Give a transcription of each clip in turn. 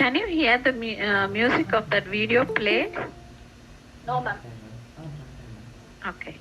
Can you hear the music of that video play? No, ma'am. Okay.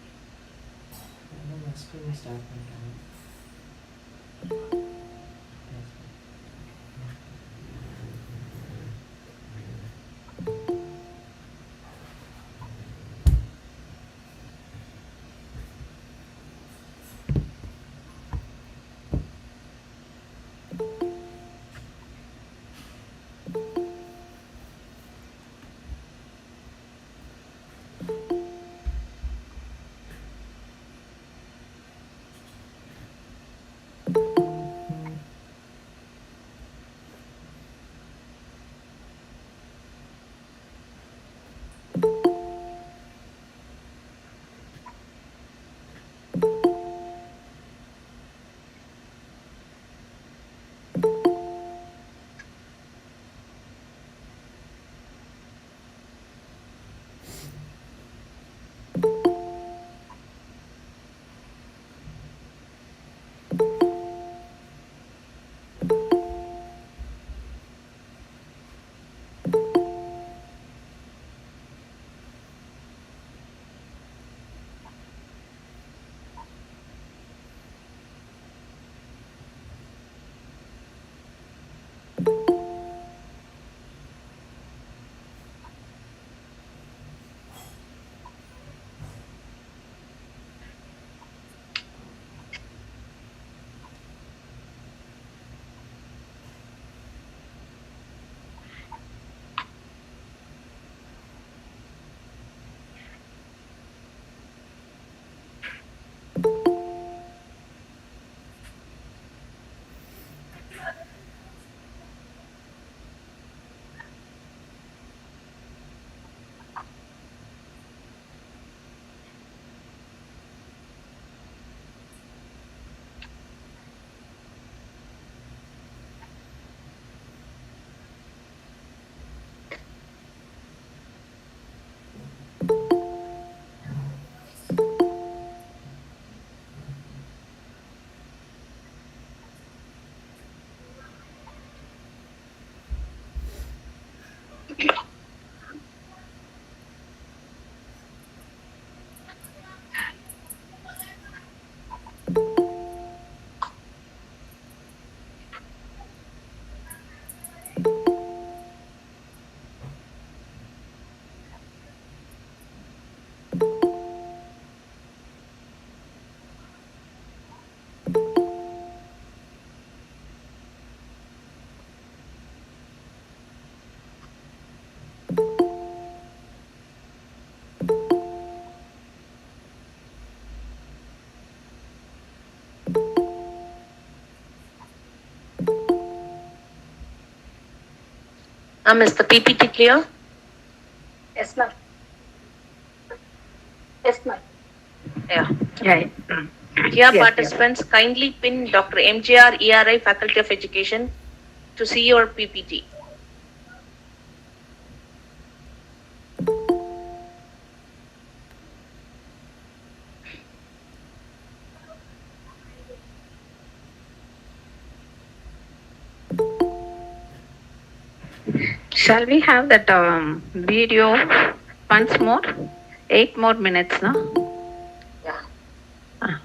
Is the PPT clear? Yes, ma'am. Yes, ma'am. Yeah. Yeah. Dear Yes, participants, kindly pin Dr. MJR ERI Faculty of Education to see your PPT. Shall we have that video once more? 8 more minutes, no? Yeah. Ah.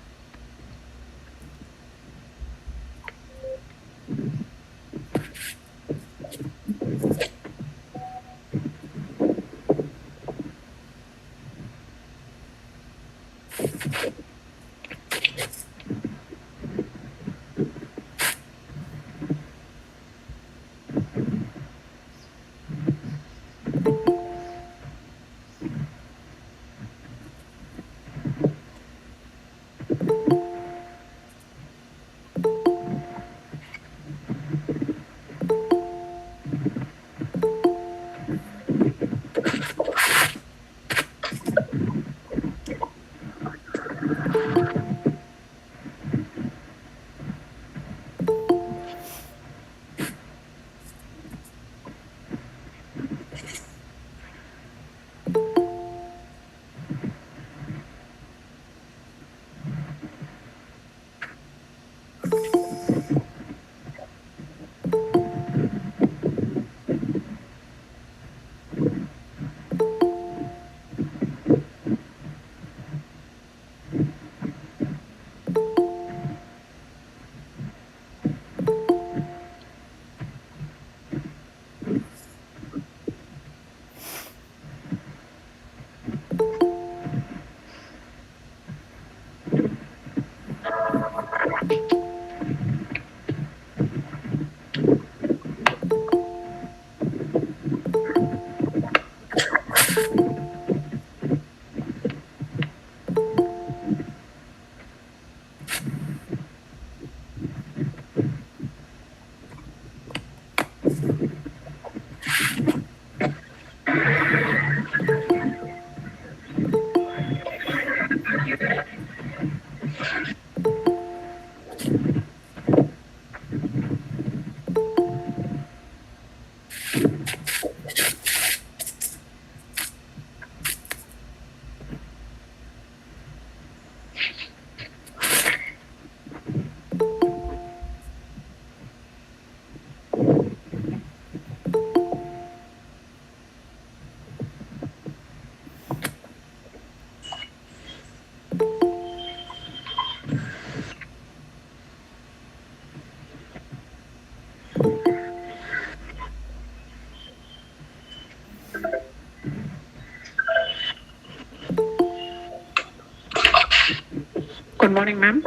morning, ma'am.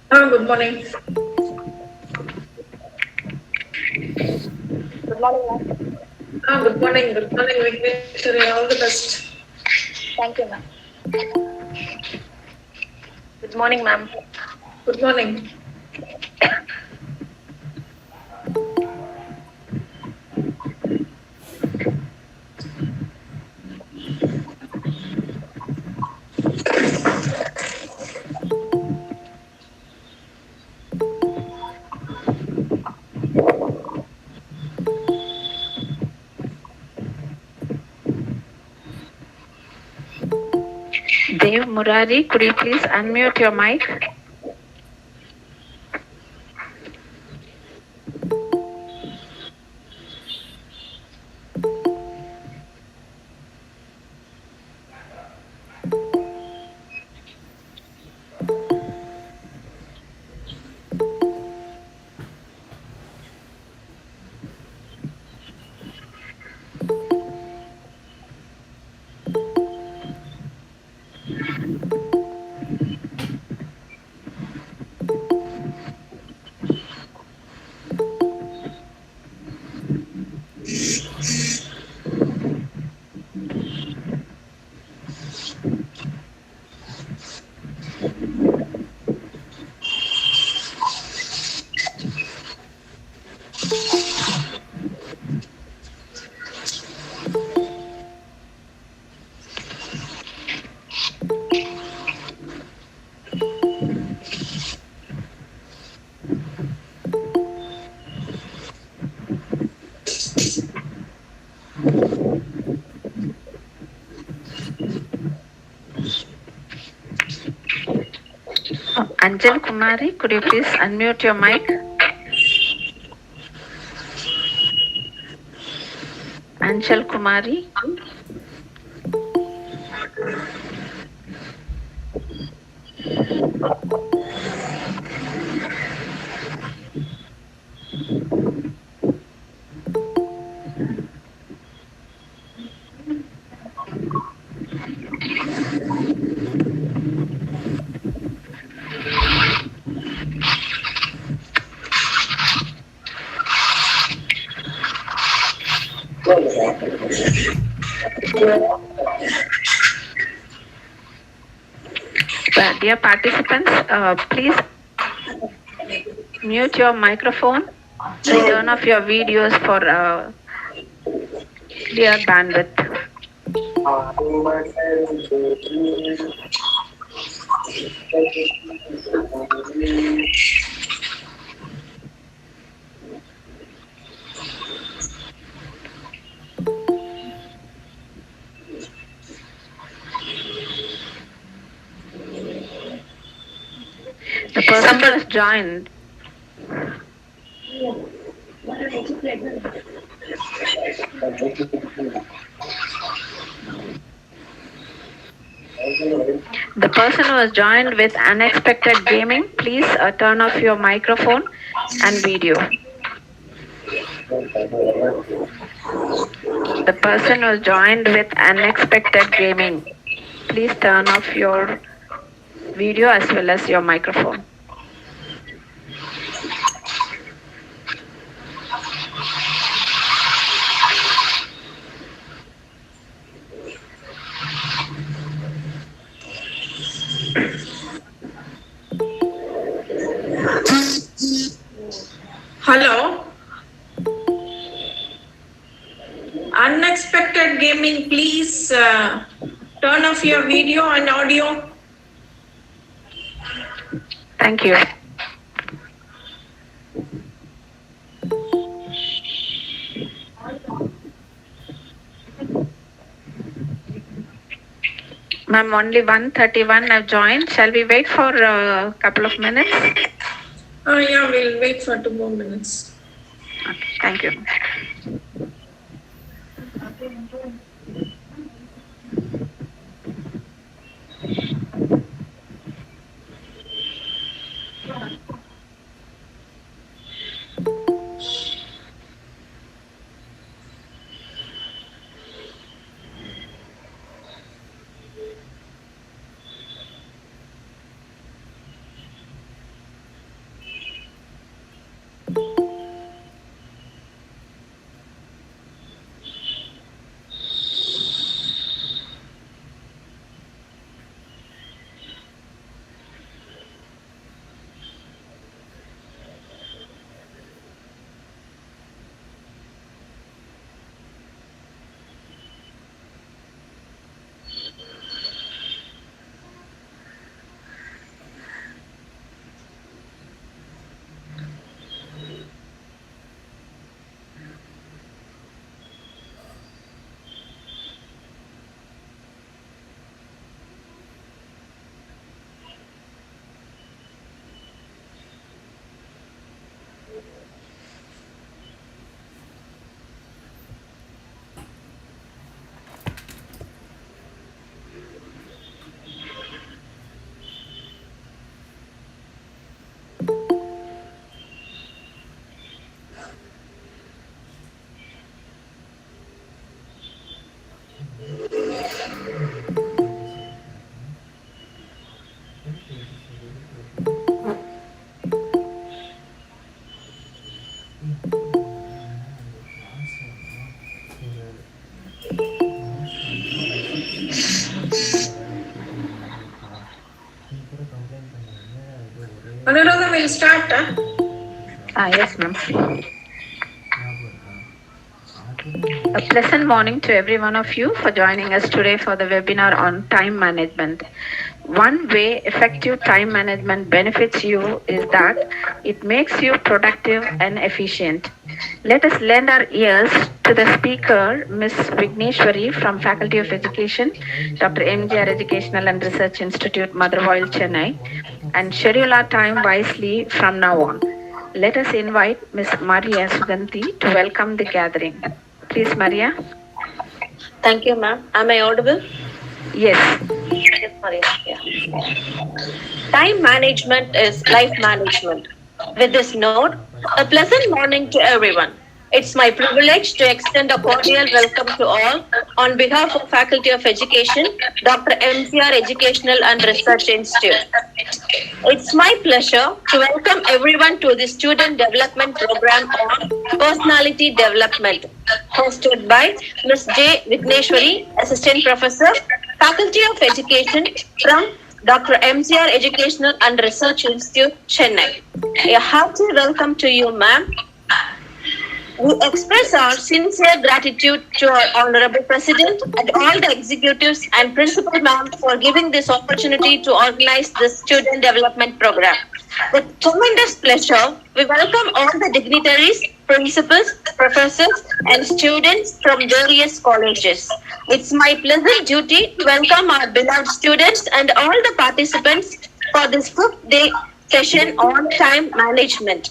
Good morning. Good morning, ma'am. Good morning. Good morning, Vigneshwari. All the best. Thank you, ma'am. Good morning, ma'am. Good morning. Dev Murari, could you please unmute your mic? Anjal Kumari, could you please unmute your mic? Anjal Kumari. Dear participants, please mute your microphone and turn off your videos for clear bandwidth. The person who has joined. The person who has joined with unexpected gaming, please turn off your microphone and video. The person who has joined with unexpected gaming, please turn off your video as well as your microphone. Hello. Unexpected gaming, please turn off your video and audio. Thank you. Ma'am, only 131 have joined. Shall we wait for a couple of minutes? Yeah, we'll wait for 2 more minutes. Okay, thank you. Anuradha will start. Yes, ma'am. A pleasant morning to every one of you for joining us today for the webinar on time management. One way effective time management benefits you is that it makes you productive and efficient. Let us lend our ears to the speaker, Ms. Vigneshwari from Faculty of Education, Dr. MGR Educational and Research Institute, Motherwell, Chennai, and schedule our time wisely from now on. Let us invite Ms. Maria Suganti to welcome the gathering. Please, Maria. Thank you, ma'am. Am I audible? Yes. Yes, Maria. Yeah. Time management is life management. With this note, a pleasant morning to everyone. It's my privilege to extend a cordial welcome to all on behalf of Faculty of Education, Dr. MGR Educational and Research Institute. It's my pleasure to welcome everyone to the Student Development Program on Personality Development, hosted by Ms. J. Vigneshwari, Assistant Professor, Faculty of Education from Dr. MGR Educational and Research Institute, Chennai. A hearty welcome to you, ma'am. We express our sincere gratitude to our Honorable President and all the executives and Principal Ma'am for giving this opportunity to organize this student development program. With tremendous pleasure, we welcome all the dignitaries, principals, professors, and students from various colleges. It's my pleasant duty to welcome our beloved students and all the participants for this fifth day session on time management.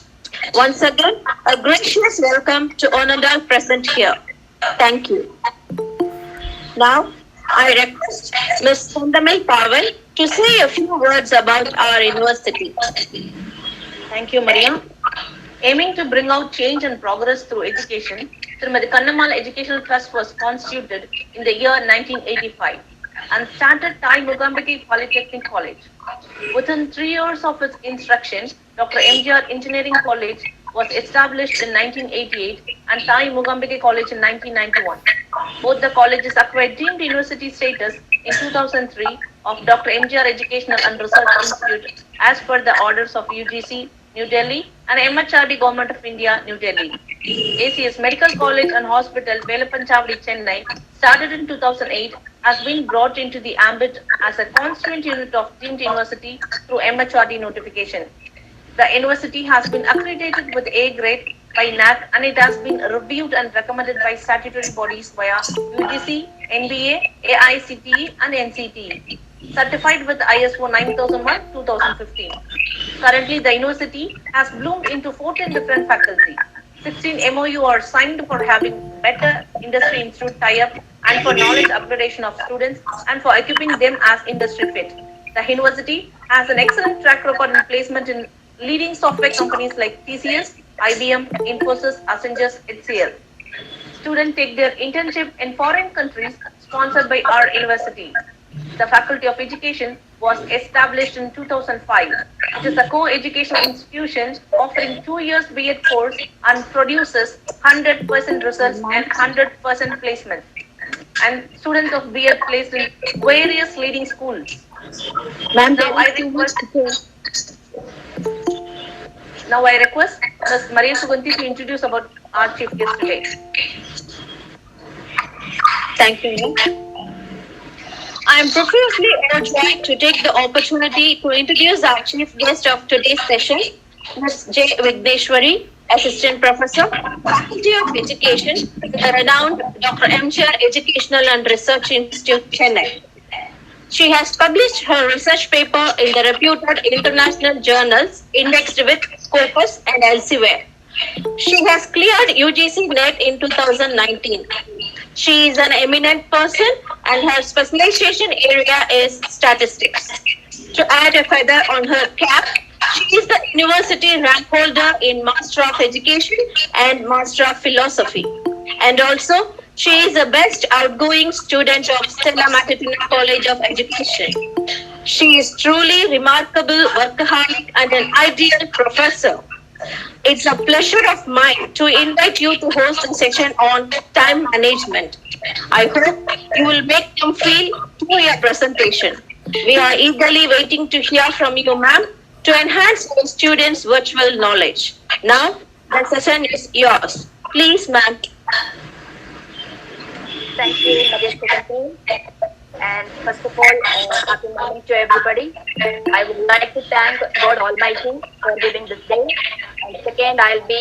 Once again, a gracious welcome to all present here. Thank you. Now, I request Ms. Fundamel Pavel to say a few words about our university. Thank you, Maria. Aiming to bring out change and progress through education, Srimati Kannamal Educational Trust was constituted in the year 1985 and started Thai Mugambagi Polytechnic College. Within 3 years of its instruction, Dr. MGR Engineering College was established in 1988 and Thai Mugambagi College in 1991. Both the colleges acquired deemed university status in 2003 of Dr. MGR Educational and Research Institute as per the orders of UGC, New Delhi and MHRD Government of India, New Delhi. ACS Medical College and Hospital, Velapanchavadi, Chennai, started in 2008, has been brought into the ambit as a constituent unit of deemed university through MHRD notification. The university has been accredited with A grade by NAC and it has been reviewed and recommended by statutory bodies via UGC, NBA, AICTE and NCTE. Certified with ISO 9001-2015. Currently, the university has bloomed into 14 different faculty. 16 MOU are signed for having better industry institute tie-up and for knowledge upgradation of students and for equipping them as industry fit. The university has an excellent track record in placement in leading software companies like TCS, IBM, Infosys, Accenture, HCL. Students take their internship in foreign countries sponsored by our university. The Faculty of Education was established in 2005. It is a co-educational institution offering 2 years B.Ed course and produces 100% results and 100% placement. And students of B.Ed placed in various leading schools. Now I request Ms. Maria Suganti to introduce about our chief guest today. Thank you. I am profusely overjoyed to take the opportunity to introduce our chief guest of today's session, Ms. J. Vigneshwari, Assistant Professor, Faculty of Education, the renowned Dr. MGR Educational and Research Institute, Chennai. She has published her research paper in the reputed international journals indexed with Scopus and elsewhere. She has cleared UGC NET in 2019. She is an eminent person and her specialization area is statistics. To add a feather on her cap, she is the university rank holder in Master of Education and Master of Philosophy. And also, she is the best outgoing student of Stella Matutina College of Education. She is truly remarkable workaholic and an ideal professor. It's a pleasure of mine to invite you to host a session on time management. I hope you will make them feel through your presentation. We are eagerly waiting to hear from you, ma'am. to enhance our students' virtual knowledge. Now, the session is yours. Please, ma'am. Thank you, Madhya. And first of all, happy morning to everybody. I would like to thank God Almighty for giving this day. And second, I'll be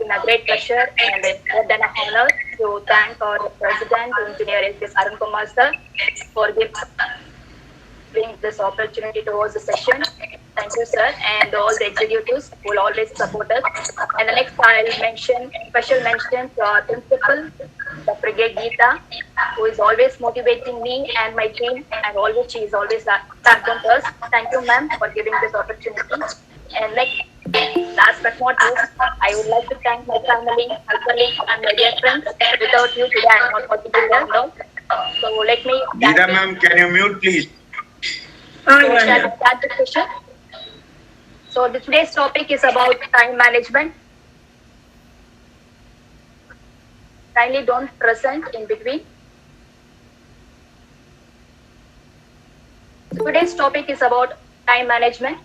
in a great pleasure and it's more than an honor to thank our President, Engineer S. Arun Kumar sir, for giving this opportunity to host the session. Thank you, sir, and all the executives who will always support us. And the next, I'll mention special mention to our principal, the Brigade Geeta, who is always motivating me and my team, and always she is always backbone to us. Thank you, ma'am, for giving this opportunity. And last but not least, I would like to thank my family, my colleagues, and my dear friends. Without you, today I'm not possible here. No. So let me. Geeta ma'am, can you mute please? Oh, So yeah, shall yeah. we start the session? So today's topic is about time management. Kindly don't present in between. So today's topic is about time management,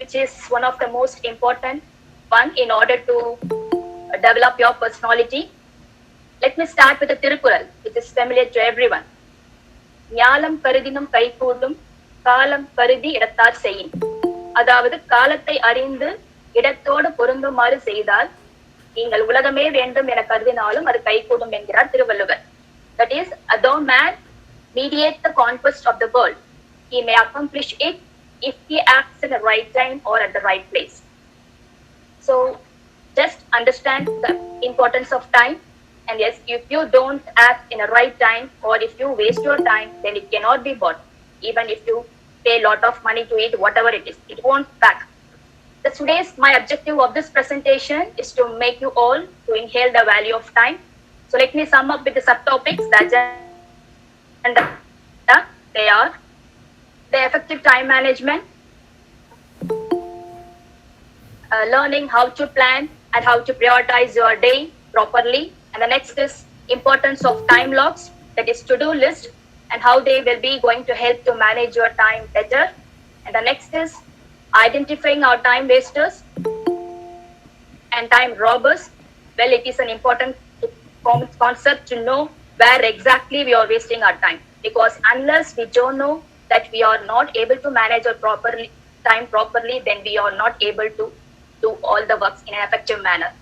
which is one of the most important one in order to develop your personality. Let me start with the Tirukural, which is familiar to everyone. ஞாலம் கருதினும் கைகூடும் காலம் கருதி இடத்தார் செய்யும். அதாவது காலத்தை அறிந்து இடத்தோடு பொருந்துமாறு செய்தால் நீங்கள் உலகமே வேண்டும் என கருதினாலும் அது கைகூடும் என்கிறார் Thiruvalluvar. That is, although man mediate the conquest of the world, he may accomplish it if he acts in the right time or at the right place. So just understand the importance of time. And yes, if you don't act in the right time or if you waste your time, then it cannot be bought. Even if you pay a lot of money to it, whatever it is, it won't back. Today's my objective of this presentation is to make you all to inhale the value of time. So let me sum up with the subtopics. The agenda, they are the effective time management, learning how to plan and how to prioritize your day properly. And the next is importance of time logs, that is to-do list, and how they will be going to help to manage your time better. And the next is identifying our time wasters and time robbers. Well, it is an important concept to know where exactly we are wasting our time, because unless we don't know that we are not able to manage our time properly, then we are not able to do all the works in an effective manner.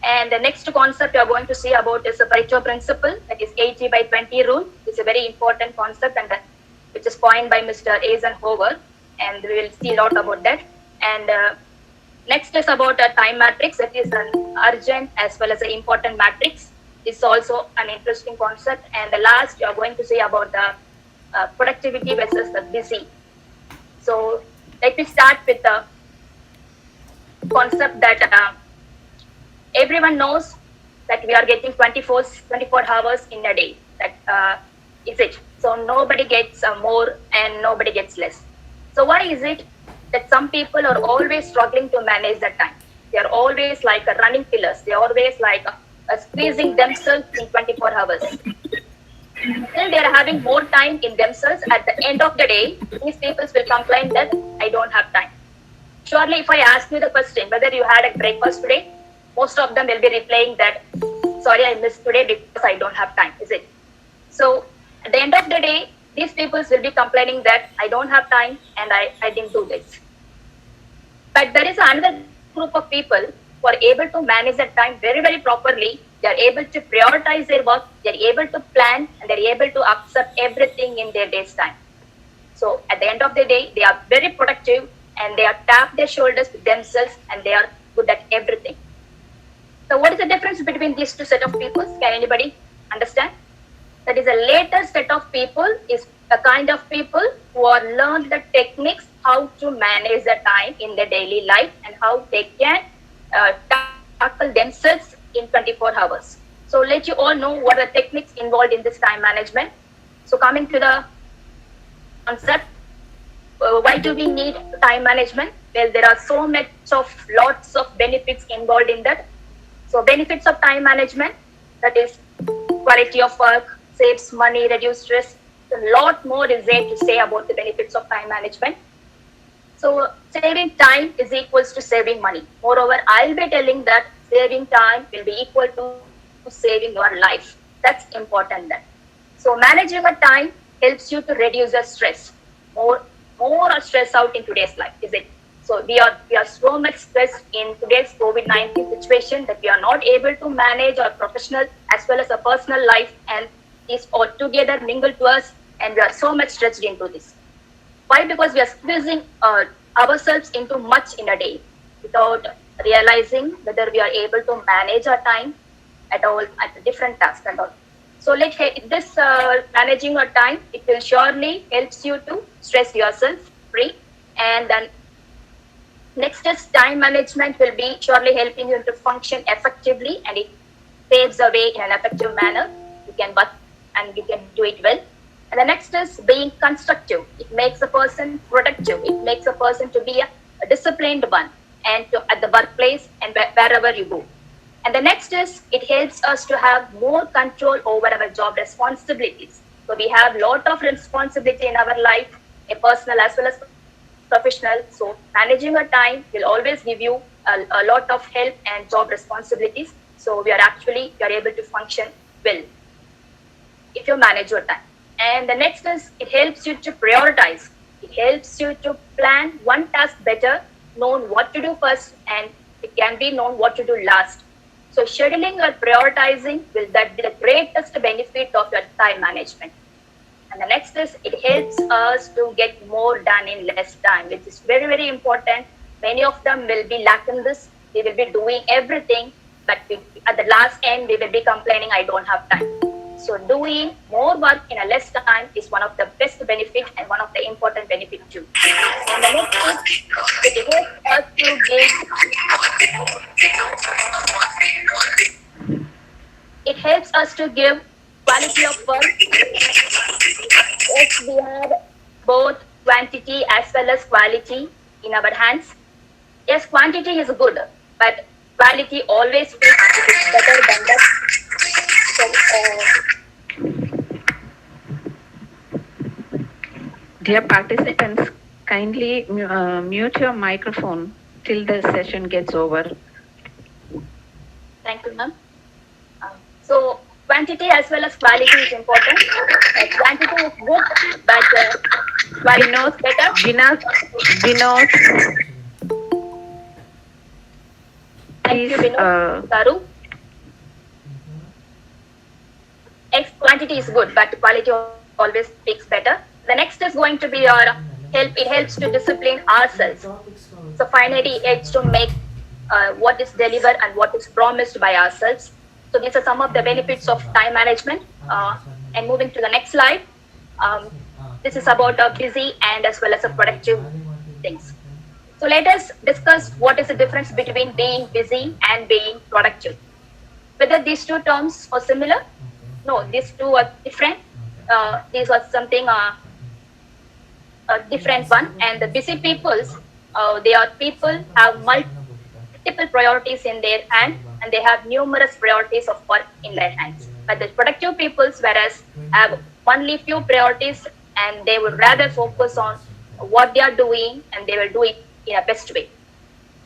And the next concept we are going to see about is the Pareto principle, that is 80/20 rule. It's a very important concept and which is coined by Mr. Eisenhower, and we will see a lot about that. And next is about a time matrix. It is an urgent as well as an important matrix. It's also an interesting concept. And the last we are going to see about the productivity versus the busy. So let me start with the concept that everyone knows that we are getting 24 hours in a day. That is it. So nobody gets more and nobody gets less. So why is it that some people are always struggling to manage that time? They are always like a running pillars. They are always like squeezing themselves in 24 hours. Still, they are having more time in themselves. At the end of the day, these people will complain that I don't have time. Surely, if I ask you the question whether you had a breakfast today, most of them will be replying that, sorry, I missed today because I don't have time, is it? So at the end of the day, these people will be complaining that I don't have time and I didn't do this. But there is another group of people who are able to manage their time very, very properly. They are able to prioritize their work, they are able to plan, and they are able to accept everything in their day's time. So at the end of the day, they are very productive and they are tap their shoulders with themselves and they are good at everything. So what is the difference between these two set of people? Can anybody understand? That is, a later set of people is a kind of people who are learned the techniques how to manage the time in their daily life and how they can tackle themselves in 24 hours. So let you all know what are the techniques involved in this time management. So coming to the concept, why do we need time management? Well, there are so much of lots of benefits involved in that. So benefits of time management, that is quality of work, saves money, reduce stress. A lot more is there to say about the benefits of time management. So saving time is equals to saving money. Moreover, I'll be telling that saving time will be equal to saving your life. That's important then. So managing your time helps you to reduce your stress. More more stress out in today's life, is it? So we are so much stressed in today's COVID-19 situation that we are not able to manage our professional as well as our personal life, and these all together mingle to us, and we are so much stressed into this. Why? Because we are squeezing ourselves into much in a day without realizing whether we are able to manage our time at all at the different tasks and all. So this managing your time, it will surely helps you to stress yourself free. And then next is time management will be surely helping you to function effectively, and it paves the way in an effective manner. You can work and you can do it well. And the next is being constructive. It makes a person productive. It makes a person to be a disciplined one, and at the workplace and wherever you go. And the next is it helps us to have more control over our job responsibilities. So we have lot of responsibility in our life, a personal as well as professional. So managing your time will always give you a lot of help and job responsibilities. So we are able to function well if you manage your time. And the next is it helps you to prioritize. It helps you to plan one task better, known what to do first, and it can be known what to do last. So scheduling or prioritizing will that be the greatest benefit of your time management. And the next is it helps us to get more done in less time, which is very, very important. Many of them will be lacking this. They will be doing everything, but at the last end, we will be complaining, I don't have time. So doing more work in a less time is one of the best benefit and one of the important benefit too. And the next is it helps us to give quality of work. If we have both quantity as well as quality in our hands. Yes, quantity is good, but quality always feels it is better than that. So, Dear participants, kindly mute your microphone till the session gets over. thank you, ma'am. So quantity as well as quality is important. Quantity is good, but quality is better. Vinod, Thank you, please. Vinod. Taru. Quantity is good, but quality always speaks better. The next is going to be your help. It helps to discipline ourselves. So finally, it's to make what is delivered and what is promised by ourselves. So these are some of the benefits of time management. And moving to the next slide, this is about a busy and as well as a productive things. So let us discuss what is the difference between being busy and being productive. Whether these two terms are similar? No, these two are different. These are something a different one. And the busy peoples, they are people have multiple priorities in their hand, and they have numerous priorities of work in their hands. But the productive peoples, whereas have only few priorities, and they would rather focus on what they are doing, and they will do it in a best way.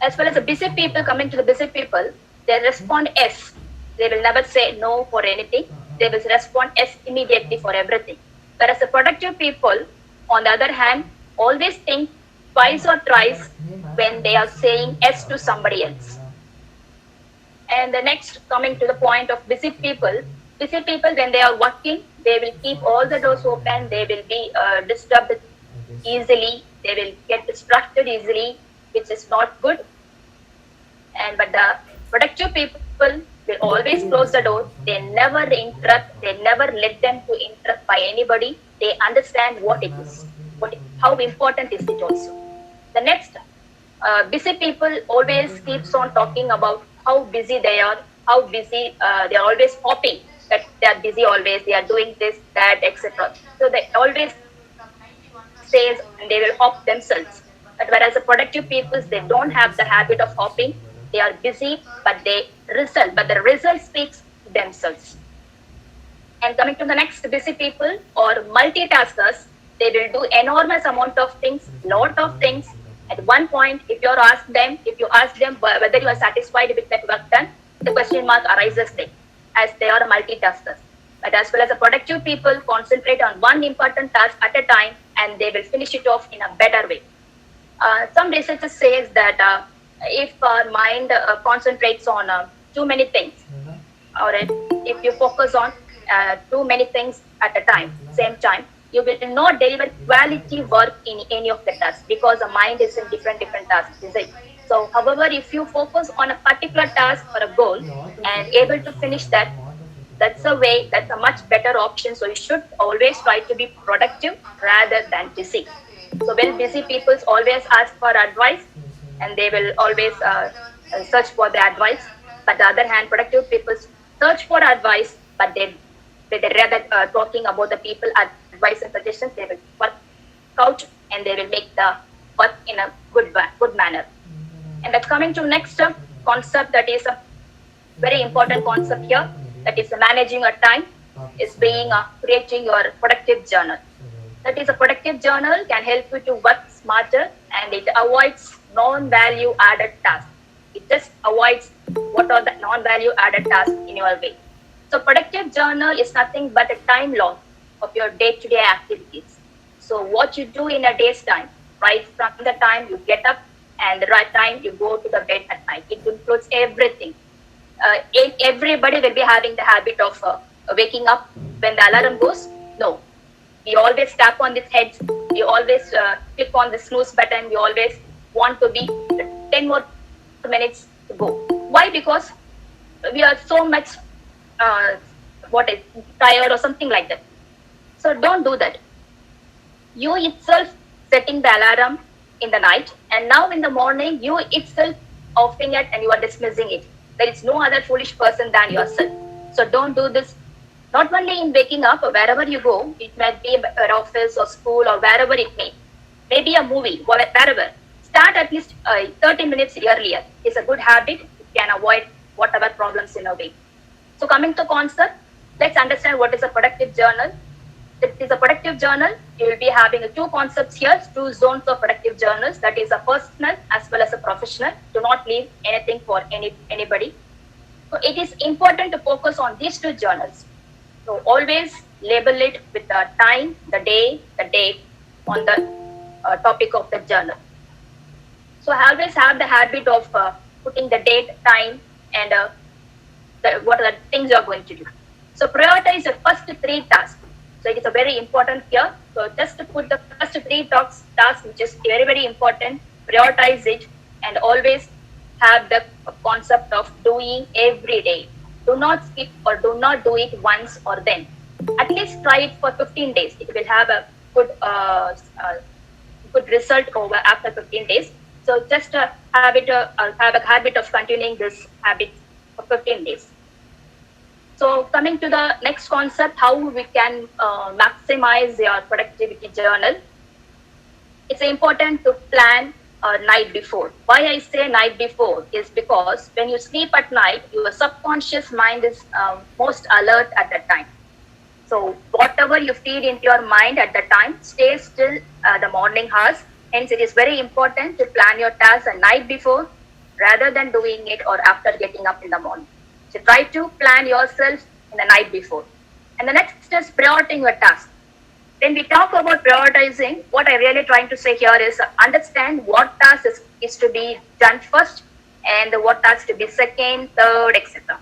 As well as the busy people, coming to the busy people, they respond yes. They will never say no for anything. They will respond yes immediately for everything. Whereas the productive people, on the other hand, always think twice or thrice when they are saying yes to somebody else. And the next, coming to the point of busy people when they are working, they will keep all the doors open. They will be disturbed easily. They will get distracted easily, which is not good. And but the productive people will always close the door. They never interrupt. They never let them to interrupt by anybody. They understand what it is, how important is it also. The next, busy people always keeps on talking about how busy they are, how busy they are always hopping, that they are busy always, they are doing this, that, etc. So they always says and they will hop themselves. But whereas the productive people, they don't have the habit of hopping. They are busy, but the result speaks themselves. And coming to the next, busy people or multitaskers, they will do enormous amount of things, lot of things, At one point, if you ask them whether you are satisfied with that work done, the question mark arises there, as they are multitaskers. But as well as the productive people concentrate on one important task at a time, and they will finish it off in a better way. Some researchers says that if our mind concentrates on too many things, or if you focus on too many things at a same time, you will not deliver quality work in any of the tasks because the mind is in different tasks, is it? So, however, if you focus on a particular task or a goal and able to finish that, that's a much better option. So you should always try to be productive rather than busy. So when busy people always ask for advice, and they will always search for the advice. But the other hand, productive people search for advice, but they rather talking about the people advice and suggestions. They will work out and they will make the work in a good manner. And that's coming to next concept, that is a very important concept here, that is managing your time, is being creating your productive journal. That is, a productive journal can help you to work smarter, and it avoids non-value added tasks. It just avoids what are the non-value added tasks in your way. So productive journal is nothing but a time log of your day-to-day activities. So what you do in a day's time, right from the time you get up and the right time you go to the bed at night, it includes everything. Everybody will be having the habit of waking up when the alarm goes. No, we always tap on these heads. We always click on the snooze button. We always want to be 10 more minutes to go. Why? Because we are so much tired or something like that. So don't do that. You itself setting the alarm in the night, and now in the morning you itself offing it and you are dismissing it. There is no other foolish person than yourself. So don't do this. Not only in waking up or wherever you go, it might be an office or school or wherever it may be a movie, wherever. Start at least 30 minutes earlier. It's a good habit. You can avoid whatever problems in a way. So coming to concept, let's understand what is a productive journal. It is a productive journal. You will be having two concepts here, two zones of productive journals. That is a personal as well as a professional. Do not leave anything for anybody. So it is important to focus on these two journals. So always label it with the time, the day, the date on the topic of the journal. So always have the habit of putting the date, time, and what are the things you are going to do. So prioritize the first three tasks. So it is a very important here. So just to put the first three tasks, which is very important, prioritize it, and always have the concept of doing every day. Do not skip or do not do it once or then. At least try it for 15 days. It will have a good result over after 15 days. So just have a habit of continuing this habit for 15 days. So coming to the next concept, how we can maximize your productivity journal. It's important to plan night before. Why I say night before is because when you sleep at night, your subconscious mind is most alert at that time. So whatever you feed into your mind at that time stays till the morning hours. Hence, it is very important to plan your tasks the night before rather than doing it or after getting up in the morning. So try to plan yourself in the night before. And the next is prioritizing your task. When we talk about prioritizing, what I really trying to say here is understand what task is to be done first and what task to be second, third, etc.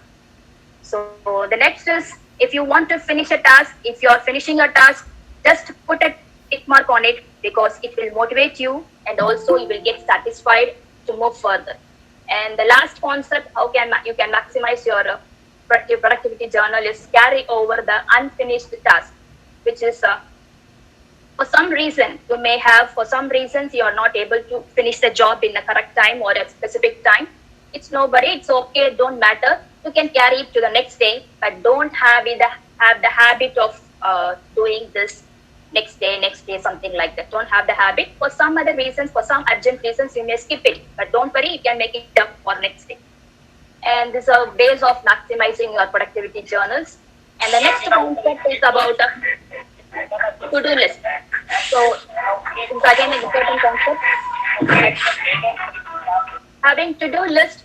So the next is, if you want to finish a task, if you are finishing a task, just put a tick mark on it because it will motivate you and also you will get satisfied to move further. And the last concept, how you can maximize your productivity journal is carry over the unfinished task, which is for some reason you are not able to finish the job in the correct time or a specific time. It's okay, don't matter. You can carry it to the next day, but don't have the habit of doing this next day, something like that. Don't have the habit. For some other reasons, for some urgent reasons, you may skip it, but don't worry, you can make it up for next day. And these are ways of maximizing your productivity journals. And the next concept is about to-do list. So it's again an important concept. Having to-do list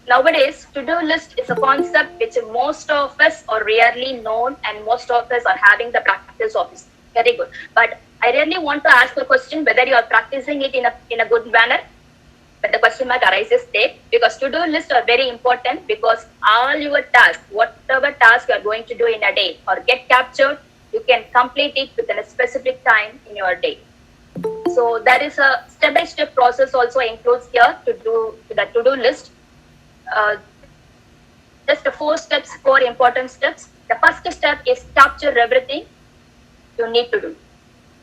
nowadays, to-do list is a concept which most of us are rarely known and most of us are having the practice of it. Very good. But I really want to ask a question whether you are practicing it in a good manner. But the question mark arises there because to-do lists are very important because all your tasks, whatever task you are going to do in a day or get captured, you can complete it within a specific time in your day. So there is a step-by-step process also includes here to do the to-do list. Uh, just the four important steps. The first step is capture everything you need to do.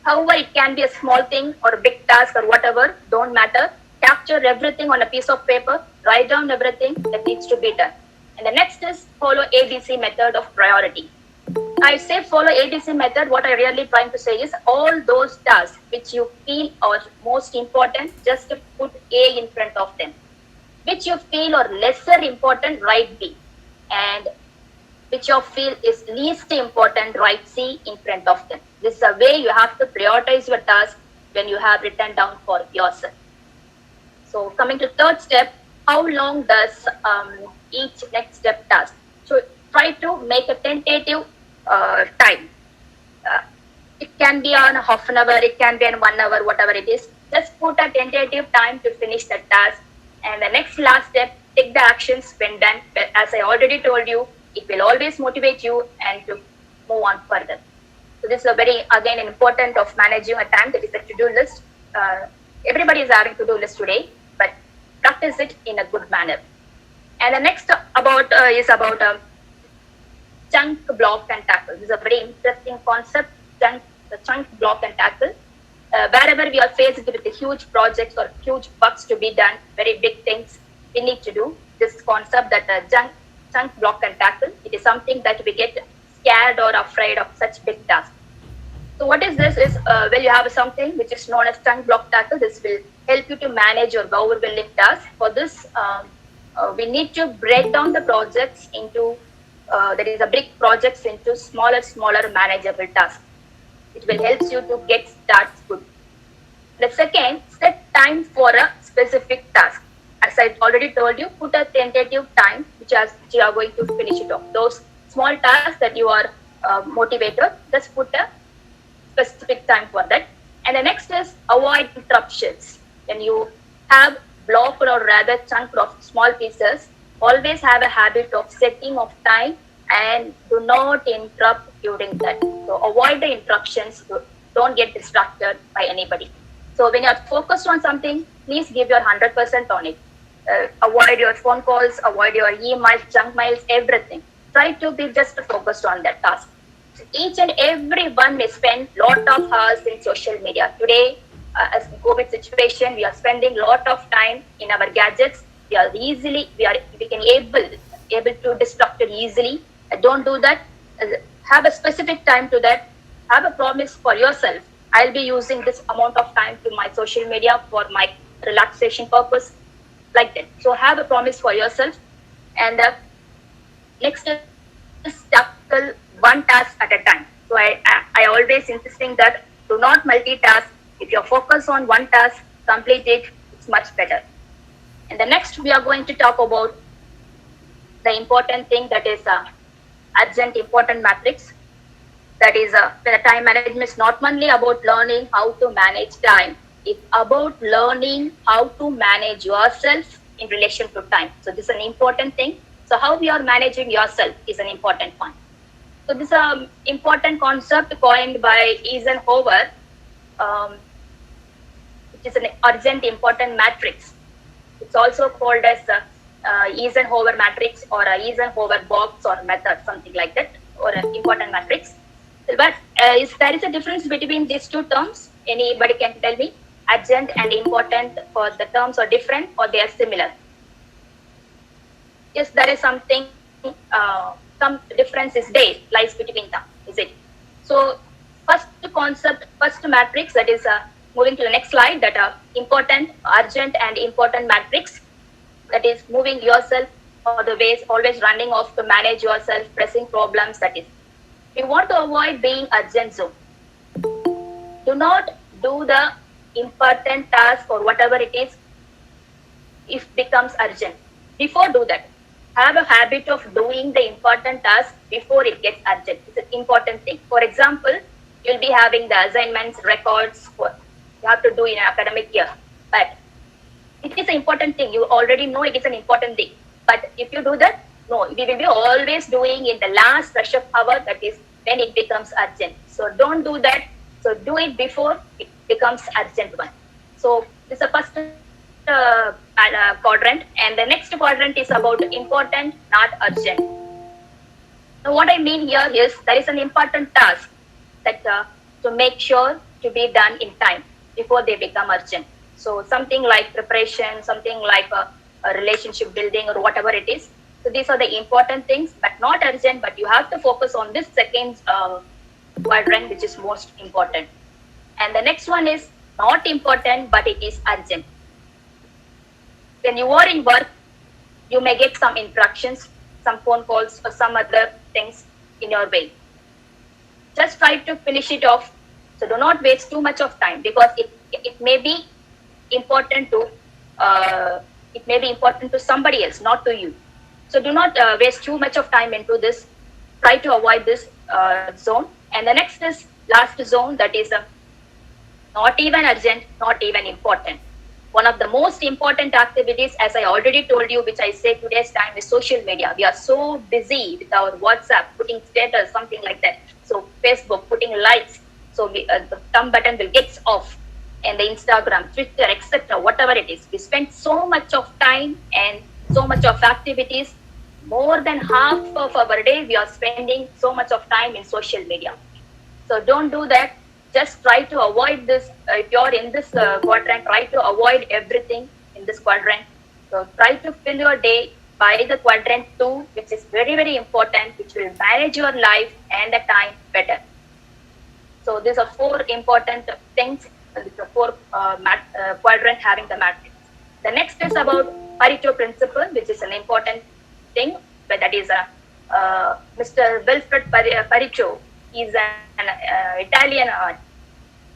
However, it can be a small thing or a big task or whatever, don't matter. Capture everything on a piece of paper, write down everything that needs to be done. And the next is follow ABC method of priority. I say follow ABC method, what I really trying to say is all those tasks which you feel are most important, just put A in front of them. Which you feel are lesser important, write B. And which you feel is least important, write C in front of them. This is a way you have to prioritize your task when you have written down for yourself. So coming to third step, how long does each next step task? So try to make a tentative time. It can be on half an hour, it can be on 1 hour, whatever it is. Just put a tentative time to finish the task. And the next last step, take the actions when done. But as I already told you, it will always motivate you and to move on further. So this is a very, again, important of managing a time, that is a to-do list. Everybody is having to-do list today, but practice it in a good manner. And the next is about chunk, block, and tackle. This is a very interesting concept, the chunk, block, and tackle. Wherever we are faced with huge projects or huge works to be done, very big things we need to do, this concept that chunk, block, and tackle, it is something that we get scared or afraid of such big tasks. So what is this is when you have something which is known as chunk, block, tackle, this will help you to manage your overwhelming tasks. For this, we need to break down the projects into, there is a big projects into smaller manageable tasks. It will help you to get started good. The second, set time for a specific task. As I already told you, put a tentative time which you are going to finish it off. Those small tasks that you are motivated, just put a specific time for that. And the next is avoid interruptions. When you have blocked or rather chunk of small pieces, always have a habit of setting of time and do not interrupt during that. So avoid the interruptions, don't get distracted by anybody. So when you're focused on something, please give your 100% on it. Avoid your phone calls, avoid your emails, junk mails, everything. Try to be just focused on that task. Each and every one may spend lot of hours in social media. Today, as in COVID situation, we are spending lot of time in our gadgets. We can able to distract it easily. Don't do that. Have a specific time to that. Have a promise for yourself. I'll be using this amount of time to my social media for my relaxation purpose, like that. So have a promise for yourself. And next is tackle one task at a time. So I always insisting that do not multitask. If you're focused on one task, complete it. It's much better. And the next we are going to talk about the important thing, that is urgent important matrix. That is the time management is not only about learning how to manage time. It's about learning how to manage yourself in relation to time. So this is an important thing. So how we are managing yourself is an important point. So this is an important concept coined by Eisenhower, which is an urgent important matrix. It's also called as Eisenhower matrix or a Eisenhower box or method, something like that, or an important matrix. But there is a difference between these two terms? Anybody can tell me? Urgent and important, for the terms are different or they are similar? Yes, there is something, some difference is there, lies between them, is it? So first concept, first matrix, that is moving to the next slide, that are important, urgent and important matrix, that is moving yourself or the ways, always running off to manage yourself, pressing problems, that is. We want to avoid being urgent zone. Do not do the important task or whatever it is, if becomes urgent. Before do that. Have a habit of doing the important task before it gets urgent. It's an important thing. For example, you'll be having the assignments, records for you have to do in an academic year. But it is an important thing. You already know it is an important thing. But if you do that, no, we will be always doing in the last rush of hour, that is when it becomes urgent. So don't do that. So do it before it becomes urgent one. So this is the first quadrant, and the next quadrant is about important, not urgent. Now what I mean here is there is an important task that to make sure to be done in time before they become urgent. So something like preparation, something like a relationship building or whatever it is. So these are the important things, but not urgent, but you have to focus on this second quadrant, which is most important. And the next one is not important, but it is urgent. When you are in work, you may get some instructions, some phone calls, or some other things in your way. Just try to finish it off. So do not waste too much of time, because it may be important to somebody else, not to you. So do not waste too much of time into this. Try to avoid this zone. And the next is last zone, that is not even urgent, not even important. One of the most important activities, as I already told you, which I say today's time, is social media. We are so busy with our WhatsApp, putting status, something like that. So Facebook, putting likes. So the thumb button will get off. And the Instagram, Twitter, etc., whatever it is. We spend so much of time and so much of activities. More than half of our day, we are spending so much of time in social media. So don't do that. Just try to avoid this. If you're in this quadrant, try to avoid everything in this quadrant. So try to fill your day by the quadrant 2, which is very, very important, which will manage your life and the time better. So these are 4 important things, the 4 quadrant having the matrix. The next is about Pareto principle, which is an important thing, but that is Mr. Wilfred Pareto. He's an Italian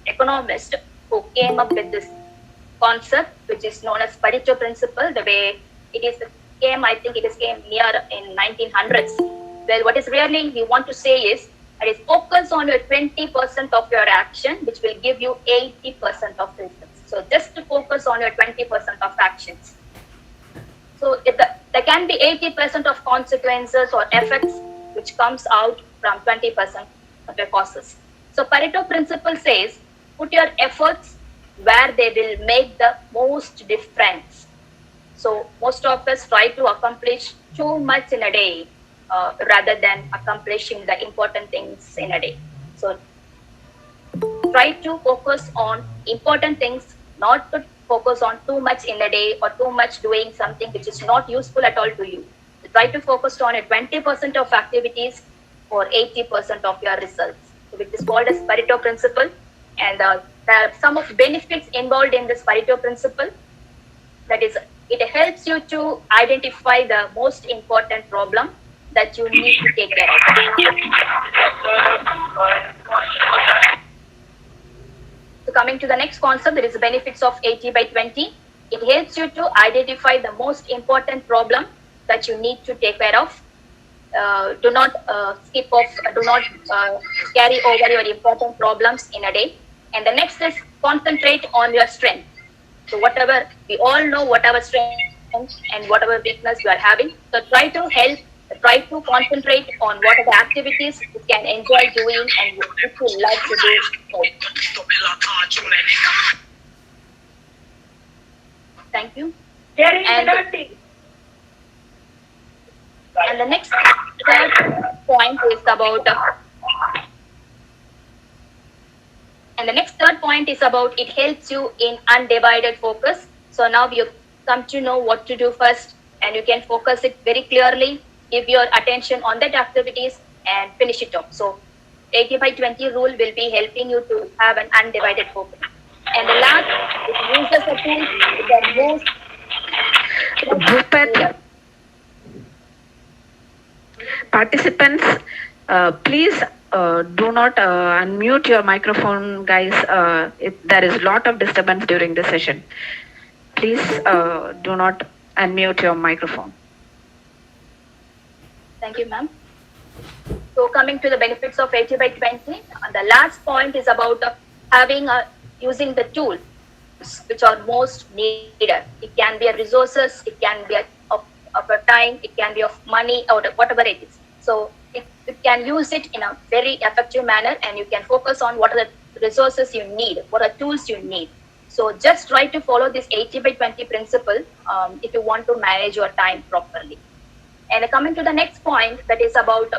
economist who came up with this concept, which is known as Pareto principle. The way it is came, I think it is came near in 1900s. Well, what is really we want to say is that is focus on your 20% of your action, which will give you 80% of results. So just to focus on your 20% of actions. So there can be 80% of consequences or effects which comes out from 20% of your causes. So Pareto principle says, put your efforts where they will make the most difference. So most of us try to accomplish too much in a day rather than accomplishing the important things in a day. So try to focus on important things, not to focus on too much in a day or too much doing something which is not useful at all to you. So try to focus on a 20% of activities for 80% of your results, which is called as Pareto principle. And there are some of benefits involved in this Pareto principle. That is, it helps you to identify the most important problem that you need to take care of. So coming to the next concept, there is the benefits of 80/20. It helps you to identify the most important problem that you need to take care of. Do not skip off, do not carry over your important problems in a day. And the next is concentrate on your strength. So whatever, we all know whatever strength and whatever weakness you are having. So try to concentrate on what are the activities you can enjoy doing and which you like to do more. Thank you. And the next third point is about it helps you in undivided focus. So now you come to know what to do first, and you can focus it very clearly, give your attention on that activities and finish it off. So 80/20 rule will be helping you to have an undivided focus. And the last, it uses a tool that moves. Bhupat, participants, please do not unmute your microphone, guys. There is a lot of disturbance during the session. Please do not unmute your microphone. Thank you, ma'am. So coming to the benefits of 80 by 20, the last point is about having using the tools which are most needed. It can be a resources, it can be of a time, it can be of money or whatever it is. So you can use it in a very effective manner, and you can focus on what are the resources you need, what are tools you need. So just try to follow this 80 by 20 principle if you want to manage your time properly. And coming to the next point, that is about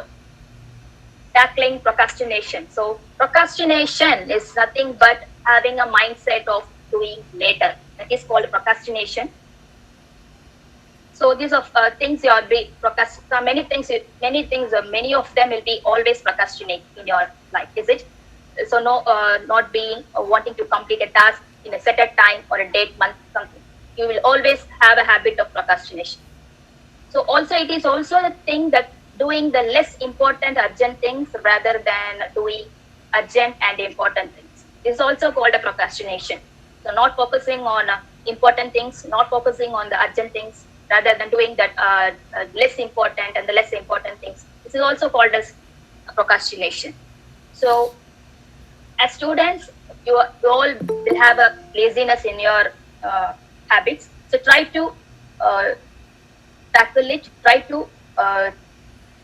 tackling procrastination. So procrastination is nothing but having a mindset of doing later. That is called procrastination. So these are things you are many things, many of them will be always procrastinate in your life. Is it? So no, not being wanting to complete a task in a set time or a date, month, something. You will always have a habit of procrastination. So also it is also a thing that doing the less important urgent things rather than doing urgent and important things. This is also called a procrastination. So not focusing on important things, not focusing on the urgent things rather than doing that less important and the less important things. This is also called as procrastination. So as students, you all will have a laziness in your habits. So try to tackle it, try to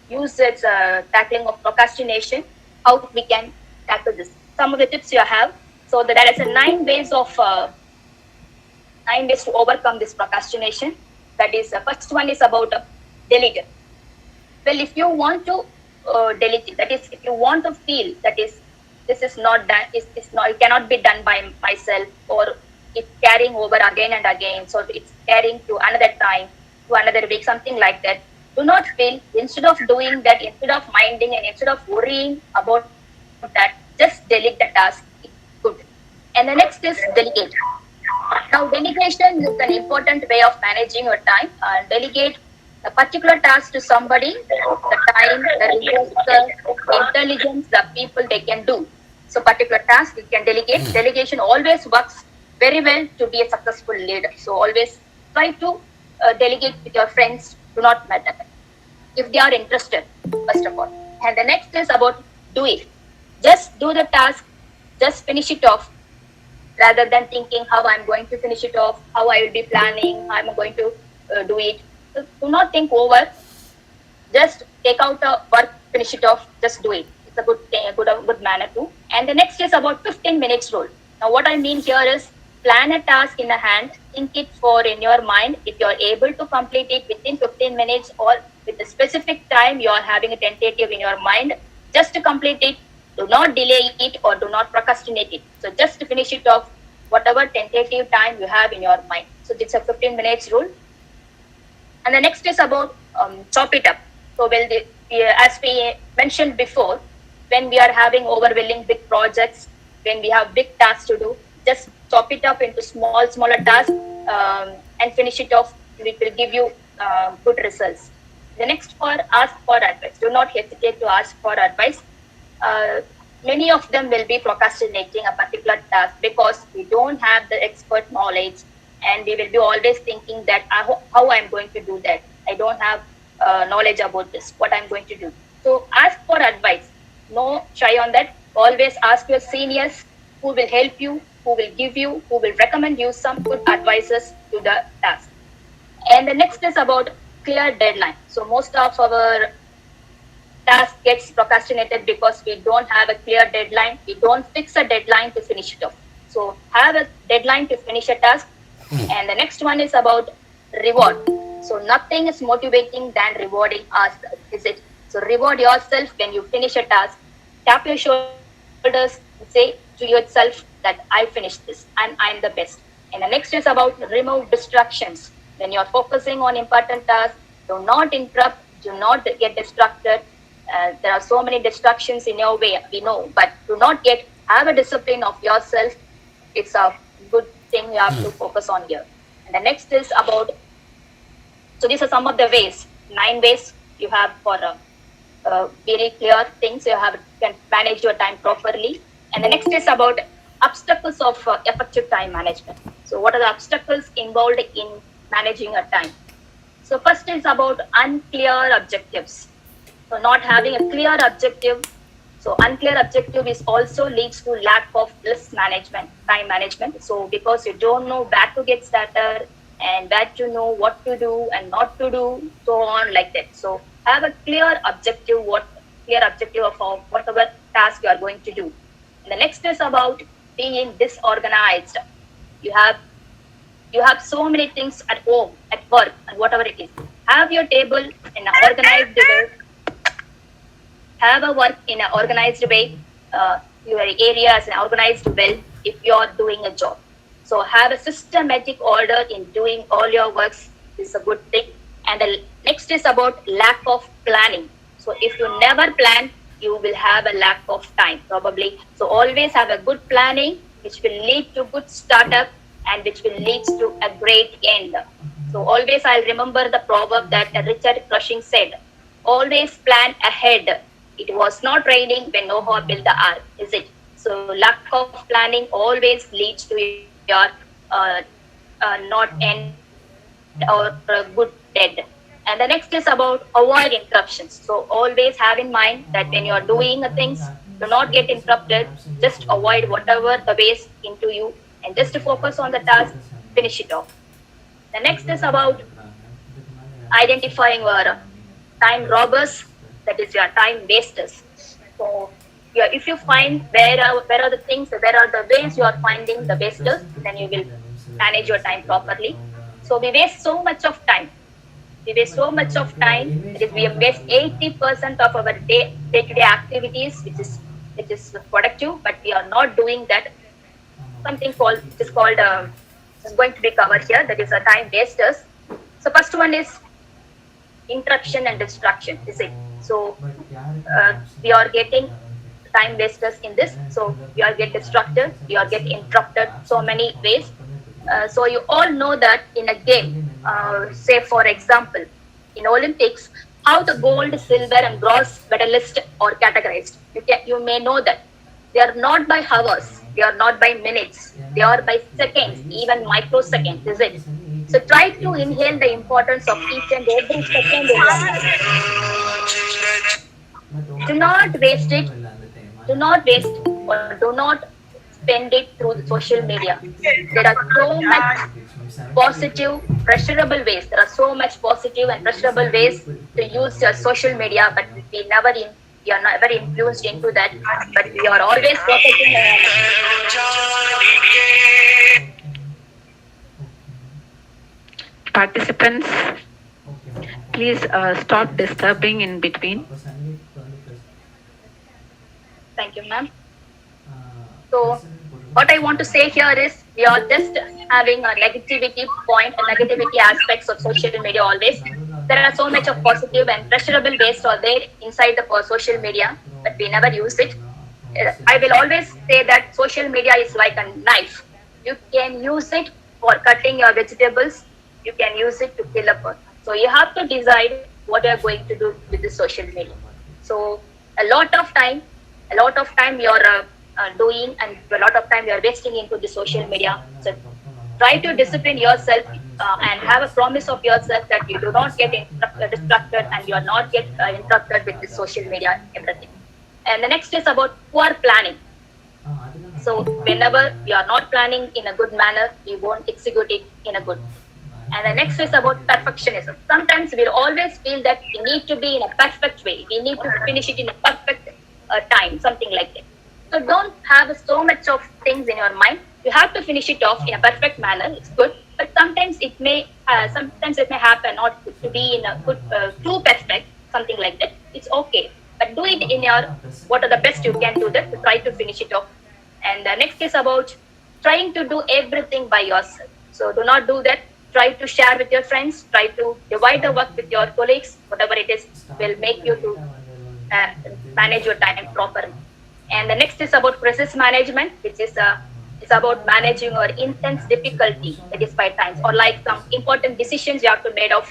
use its tackling of procrastination, how we can tackle this. Some of the tips you have. So there is 9 ways to overcome this procrastination. That is, first one is about delete it. Well, if you want to delete it, that is, if you want to feel that is, this is not done, it cannot be done by myself, or it's carrying over again and again, so it's carrying to another time, to another week, something like that. Do not feel, instead of doing that, instead of minding and instead of worrying about that, just delete the task. It's good. And the next is delegate. Now, delegation is an important way of managing your time. Delegate a particular task to somebody, the time, the resources, the intelligence, the people they can do. So, particular task you can delegate. Delegation always works very well to be a successful leader. So, always try to delegate with your friends. Do not matter if they are interested, first of all. And the next is about do it. Just do the task, just finish it off, rather than thinking how I'm going to finish it off, how I will be planning, how I'm going to do it. So do not think over. Just take out a work, finish it off, just do it. It's a good thing, a good manner too. And the next is about 15 minutes rule. Now what I mean here is plan a task in the hand, think it for in your mind. If you're able to complete it within 15 minutes or with a specific time, you are having a tentative in your mind, just to complete it. Do not delay it or do not procrastinate it. So just to finish it off, whatever tentative time you have in your mind. So it's a 15 minutes rule. And the next is about chop it up. So as we mentioned before, when we are having overwhelming big projects, when we have big tasks to do, just chop it up into smaller tasks and finish it off. It will give you good results. The next ask for advice. Do not hesitate to ask for advice. Many of them will be procrastinating a particular task because we don't have the expert knowledge, and we will be always thinking that how I'm going to do that. I don't have knowledge about this, what I'm going to do. So ask for advice. No shy on that. Always ask your seniors who will help you, who will give you, who will recommend you some good advices to the task. And the next is about clear deadline. So most of our task gets procrastinated because we don't have a clear deadline. We don't fix a deadline to finish it off. So have a deadline to finish a task. And the next one is about reward. So nothing is motivating than rewarding us, is it? So reward yourself when you finish a task. Tap your shoulders and say to yourself that I finished this and I'm the best. And the next is about remove distractions. When you're focusing on important tasks, do not interrupt, do not get distracted. There are so many distractions in your way, we know, but do not have a discipline of yourself. It's a good thing you have to focus on here. And the next is about, so these are some of the ways, 9 ways you have for very clear things you have can manage your time properly. And the next is about obstacles of effective time management. So what are the obstacles involved in managing your time? So first is about unclear objectives. So not having a clear objective. So unclear objective is also leads to lack of list management, time management. So because you don't know where to get started and where to know what to do and not to do, so on like that. So have a clear objective of whatever task you are going to do. And the next is about being disorganized. You have you have so many things at home, at work, and whatever it is. Have your table in an organized way, have a work in an organized way, your areas in organized well if you are doing a job. So have a systematic order in doing all your works is a good thing. And the next is about lack of planning. So if you never plan, you will have a lack of time probably. So always have a good planning, which will lead to good startup and which will lead to a great end. So always I'll remember the proverb that Richard Cushing said, always plan ahead. It was not raining when Noah built the ark, is it? So lack of planning always leads to your not end or a good dead. And the next is about avoid interruptions. So always have in mind that when you're doing things, do not get interrupted. Just avoid whatever the waste into you and just to focus on the task, finish it off. The next is about identifying your time robbers, that is your time wasters. So if you find where are the things, where are the ways you are finding the wasters, then you will manage your time properly. So we waste so much of time. We waste so much of time. That is, we waste 80% of our day-to-day activities, which is productive, but we are not doing that. Something called is going to be covered here. That is a time wasters. So first one is interruption and distraction. Is it? So we are getting time wasters in this. So we are get distracted. We are get interrupted so many ways. So you all know that in a game, say for example, in Olympics, how the gold, silver, and bronze medalists are categorized. You may know that they are not by hours, they are not by minutes, they are by seconds, even microseconds. Is it? So try to inhale the importance of each and every second in your life. Do not waste it. Do not waste or do not spend it through the social media. There are so much positive, pleasurable ways. There are so much positive and pleasurable ways to use your social media, but we are never influenced into that. But we are always focusing Participants, please stop disturbing in between. Thank you, ma'am. So what I want to say here is we are just having a negativity point and negativity aspects of social media always. There are so much of positive and pleasurable ways are there inside the social media, but we never use it. I will always say that social media is like a knife. You can use it for cutting your vegetables. You can use it to kill a person. So you have to decide what you are going to do with the social media. So a lot of time you're doing and a lot of time you're wasting into the social media. So try to discipline yourself and have a promise of yourself that you do not get distracted and you are not get interrupted with the social media, everything. And the next is about poor planning. So whenever you are not planning in a good manner, you won't execute it in a good. And the next is about perfectionism. Sometimes we always feel that we need to be in a perfect way. We need to finish it in a perfect time, something like that. So don't have so much of things in your mind. You have to finish it off in a perfect manner. It's good, but sometimes it may happen not to be in a good too perfect, something like that. It's okay, but do it in your what are the best you can do that to try to finish it off. And the next is about trying to do everything by yourself. So do not do that. Try to share with your friends. Try to divide the work with your colleagues. Whatever it is will make you to manage your time properly. And the next is about crisis management, which is it's about managing your intense difficulty, that is by times, or like some important decisions you have to make of,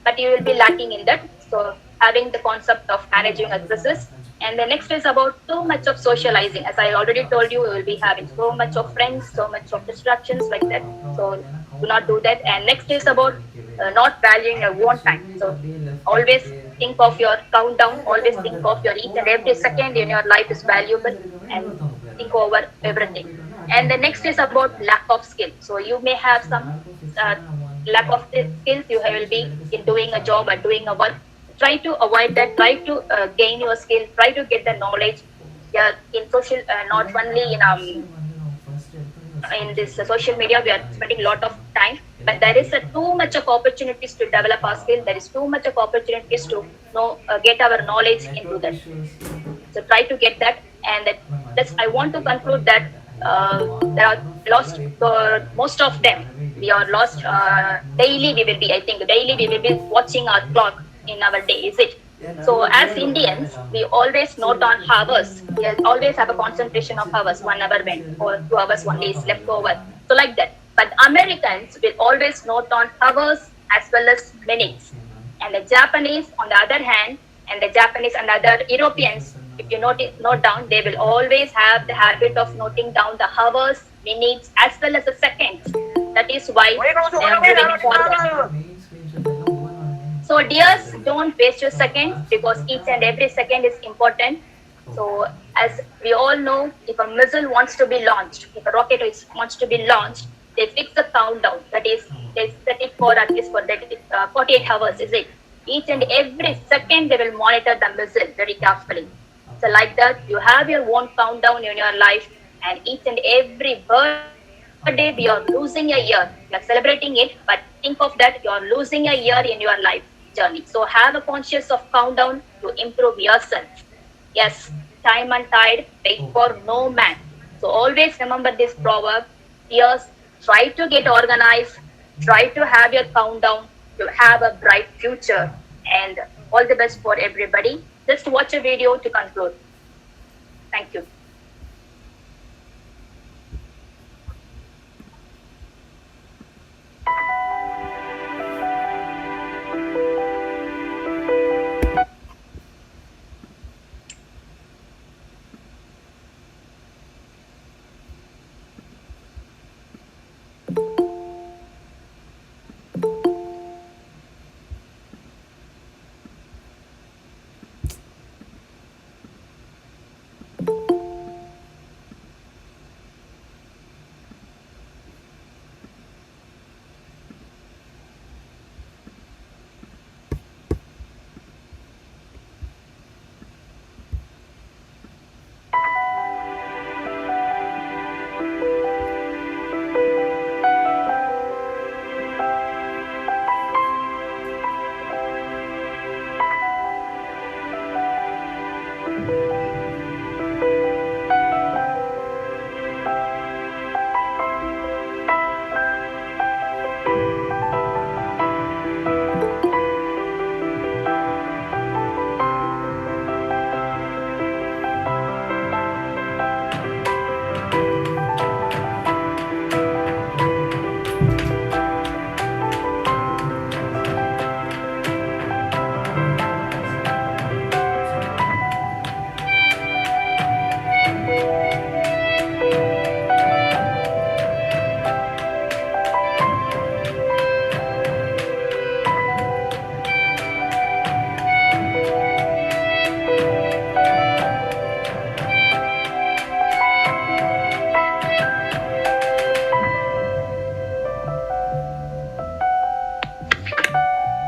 but you will be lacking in that. So having the concept of managing a crisis. And the next is about too much of socializing. As I already told you, we will be having so much of friends, so much of distractions like that. So do not do that. And next is about not valuing your own time. So always think of your countdown. Always think of your each and every second in your life is valuable, and think over everything. And the next is about lack of skill. So you may have some uh, lack of the skills. You will be in doing a job or doing a work. Try to avoid that. Try to gain your skill. Try to get the knowledge. Yeah, in social, not only in this social media, we are spending a lot of time, but there is too much of opportunities to develop our skill. There is too much of opportunities to know, get our knowledge into that. So try to get that. And that's I want to conclude that there are lost most of them. We are lost daily. We will be, I think, daily we will be watching our clock in our day. Is it? So as Indians, we always note on hours. We always have a concentration of hours. 1 hour went, or 2 hours only is left over. So like that. But Americans will always note on hours as well as minutes. And the Japanese, on the other hand, and the Japanese and other Europeans, if you note down, they will always have the habit of noting down the hours, minutes, as well as the seconds. That is why they are moving forward. So dears, don't waste your seconds, because each and every second is important. So as we all know, if a missile wants to be launched, if a rocket wants to be launched, they fix the countdown. That is, they set it for at least for 48 hours, is it? Each and every second they will monitor the missile very carefully. So like that, you have your own countdown in your life, and each and every birthday we are losing a year. We are celebrating it, but think of that, you are losing a year in your life journey. So have a conscious of countdown to improve yourself. Yes, time and tide wait for no man. So always remember this proverb. Yes, try to get organized, try to have your countdown to have a bright future. And all the best for everybody. Just watch a video to conclude. Thank you.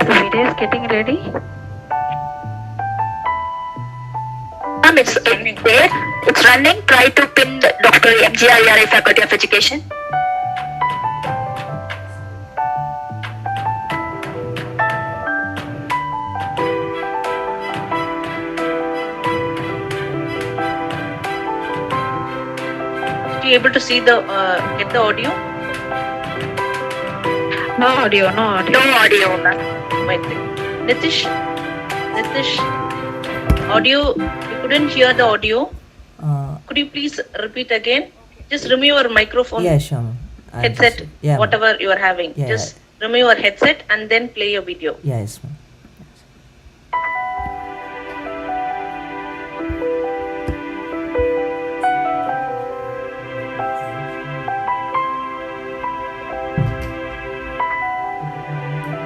The video is getting ready. It's there. It's running. Try to pin Dr. MGIRA Faculty of Education. Are you able to see the get the audio? No audio, no audio. No audio, ma'am. Wait. Nitish, audio. You couldn't hear the audio. Could you please repeat again? Just remove your microphone. Yeah, sure. Ma'am. Headset, yeah, whatever you are having. Yeah, Just remove your headset and then play your video. Yeah, yes, ma'am.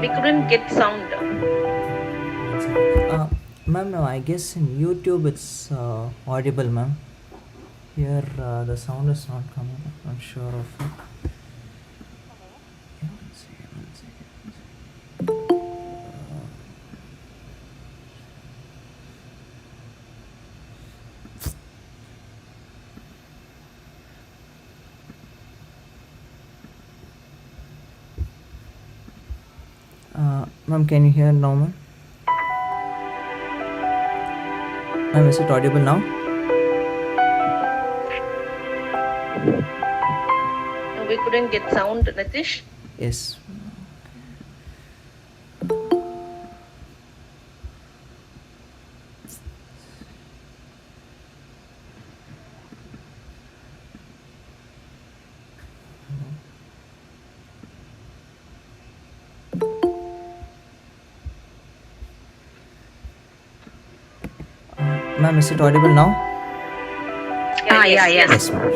We couldn't get sound. Ma'am, no, I guess in YouTube it's audible, ma'am. Here the sound is not coming. I'm not sure of it. Yeah, one second, one second. Ma'am, can you hear now, ma'am? Ma'am, is it audible now? We couldn't get sound, Nitish. Yes. Ma'am, is it audible now? Yes. Yes, ma'am.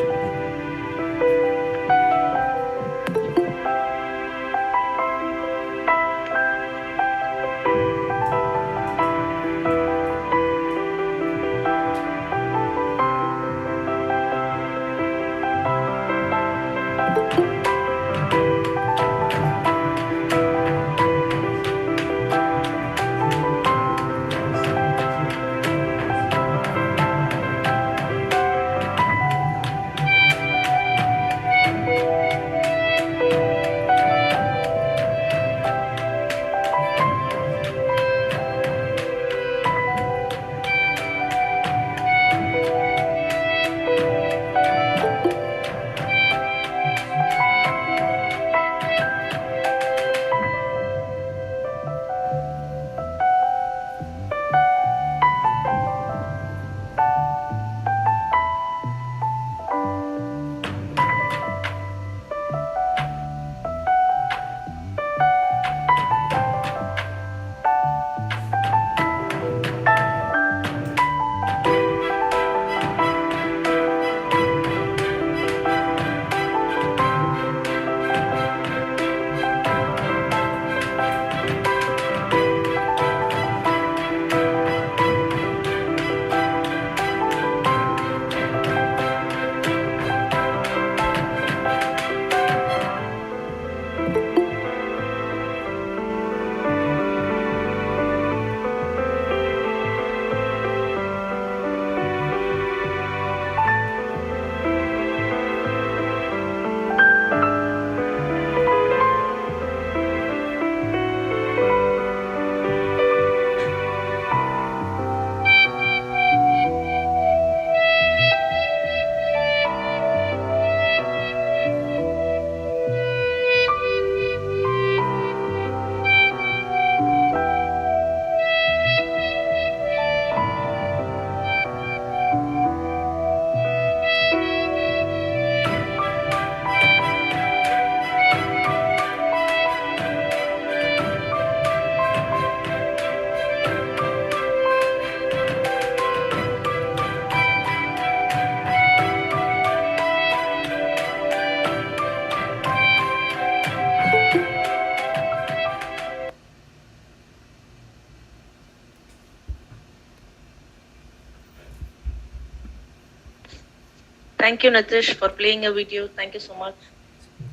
Thank you, Nitish, for playing a video. Thank you so much.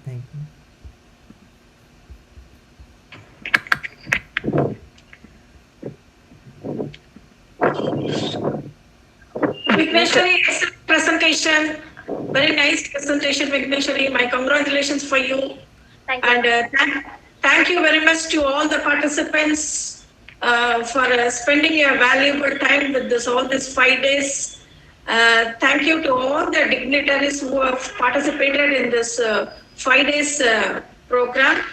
Thank you. Vigneshwari, excellent presentation. Very nice presentation, Vigneshwari. My congratulations for you. Thank you. And thank you very much to all the participants for spending your valuable time with this all these 5 days. Thank you to all the dignitaries who have participated in this 5 days program.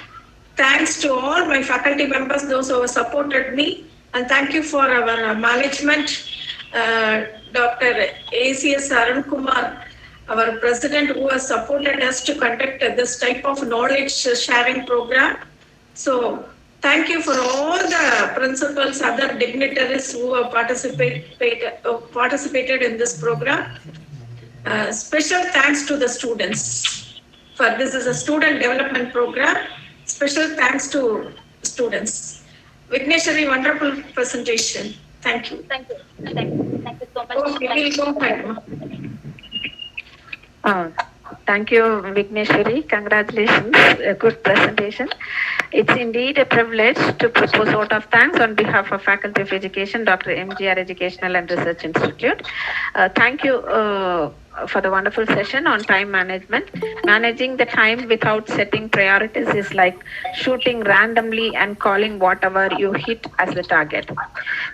Thanks to all my faculty members, those who have supported me. And thank you for our management, Dr. A.C.S. Arun Kumar, our president, who has supported us to conduct this type of knowledge sharing program. So thank you for all the principals, other dignitaries who have participated in this program. Special thanks to the students. For this is a student development program. Special thanks to students. Vigneshwari, wonderful presentation. Thank you. Thank you. Thank you so much. Okay, we'll go ahead. Thank you, Vigneshwari. Congratulations. A good presentation. It's indeed a privilege to propose vote of thanks on behalf of Faculty of Education, Dr. MGR Educational and Research Institute. Thank you for the wonderful session on time management. Managing the time without setting priorities is like shooting randomly and calling whatever you hit as the target.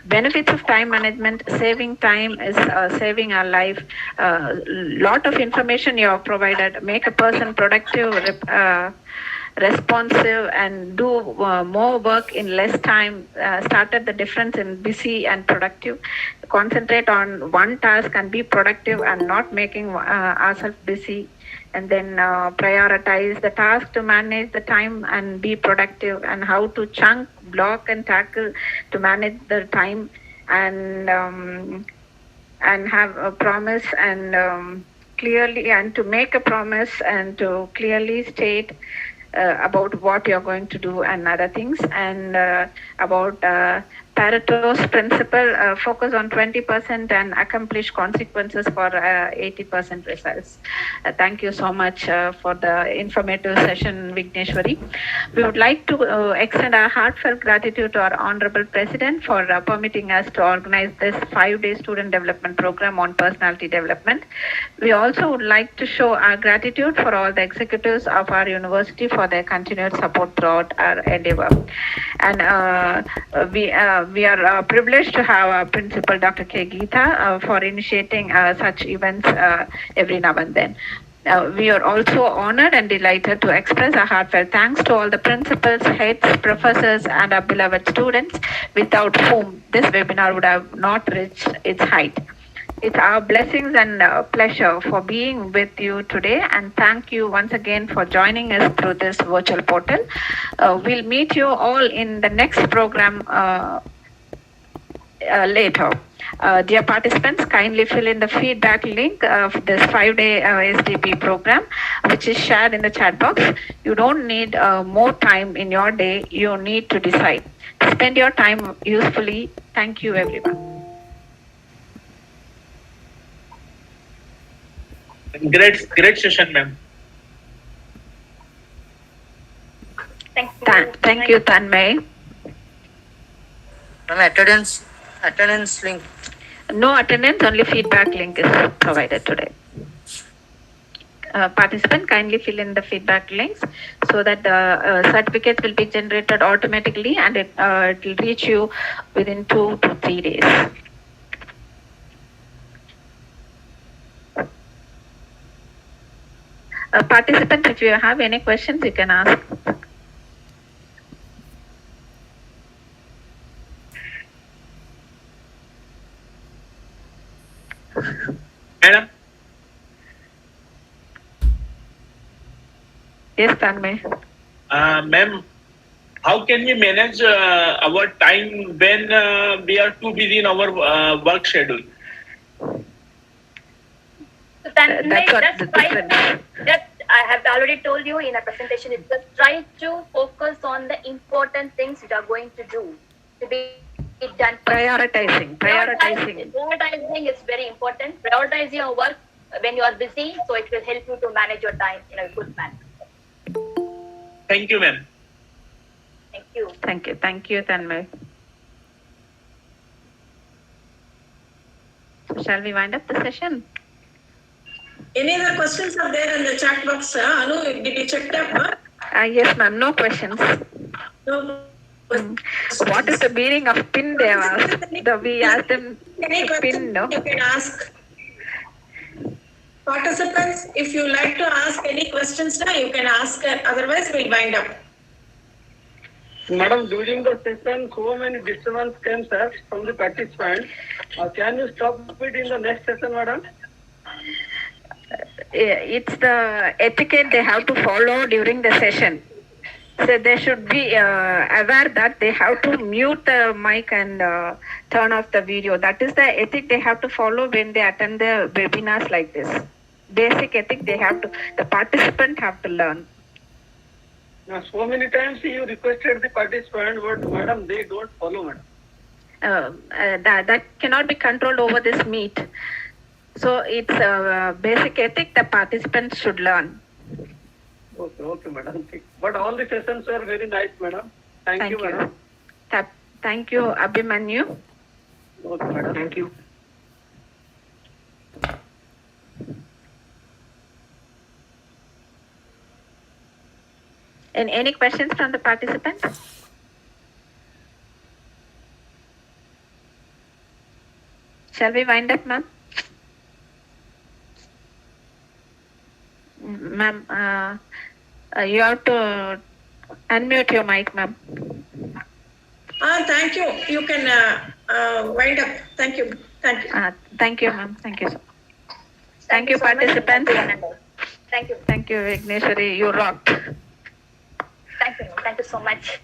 Benefits of time management: saving time is saving our life. Lot of information you have provided make a person productive, responsive, and do more work in less time. Started the difference in busy and productive. Concentrate on one task and be productive and not making ourselves busy. And then prioritize the task to manage the time and be productive, and how to chunk, block, and tackle to manage the time, and have a promise, and clearly, and to make a promise and to clearly state about what you're going to do and other things, and about Pareto's principle: focus on 20% and accomplish consequences for 80% results. Thank you so much for the informative session, Vigneshwari. We would like to extend our heartfelt gratitude to our Honorable President for permitting us to organize this 5-day student development program on personality development. We also would like to show our gratitude for all the executives of our university for their continued support throughout our endeavor. And we are privileged to have our principal, Dr. K. Geeta, for initiating such events every now and then. We are also honored and delighted to express our heartfelt thanks to all the principals, heads, professors, and our beloved students, without whom this webinar would have not reached its height. It's our blessings and pleasure for being with you today, and thank you once again for joining us through this virtual portal. We'll meet you all in the next program later. Dear participants, kindly fill in the feedback link of this 5-day SDP program, which is shared in the chat box. You don't need more time in your day. You need to decide. Spend your time usefully. Thank you, everyone. Great session, ma'am. Thank you, Tanmay. Ma'am, attendance link. No attendance, only feedback link is provided today. Participant, kindly fill in the feedback links so that the certificates will be generated automatically, and it will reach you within 2 to 3 days. Participant, if you have any questions, you can ask. Madam, Yes, Tanmay. ma'am, how can we manage our time when we are too busy in our work schedule? So Tanmay, That's what just the try difference. just I have already told you in a presentation, it's just try to focus on the important things you are going to do to be done. Prioritizing. Prioritizing is very important. Prioritize your work when you are busy, so it will help you to manage your time in a good manner. Thank you, ma'am. Thank you. Thank you, Tanmay. So shall we wind up the session? Any other questions are there in the chat box? Anu, did you check them? Yes, ma'am. No questions. No. What is the meaning of pin? They have asked. We asked them Any to question pin, no? you can ask. Participants, if you like to ask any questions now, you can ask. Otherwise, we'll wind up. Madam, during the session, so many disturbance came, sir, from the participants. Can you stop it in the next session, madam? It's the etiquette they have to follow during the session. So they should be aware that they have to mute the mic and turn off the video. That is the ethic they have to follow when they attend the webinars like this. Basic ethic the participant have to learn. So many times you requested the participant, but madam, they don't follow, madam. That cannot be controlled over this meet. So it's a basic ethic the participants should learn. Okay, madam. But all the sessions were very nice, madam. Thank you, madam. Thank you, Abhimanyu. Okay, madam. Thank you. And any questions from the participants? Shall we wind up, ma'am? Ma'am, you have to unmute your mic, ma'am. Thank you. You can wind up. Thank you. Thank you. Thank you, ma'am. Thank you. Thank you so much. Participants. Thank you. Thank you, Vigneshwari. You rocked. Thank you. Thank you so much.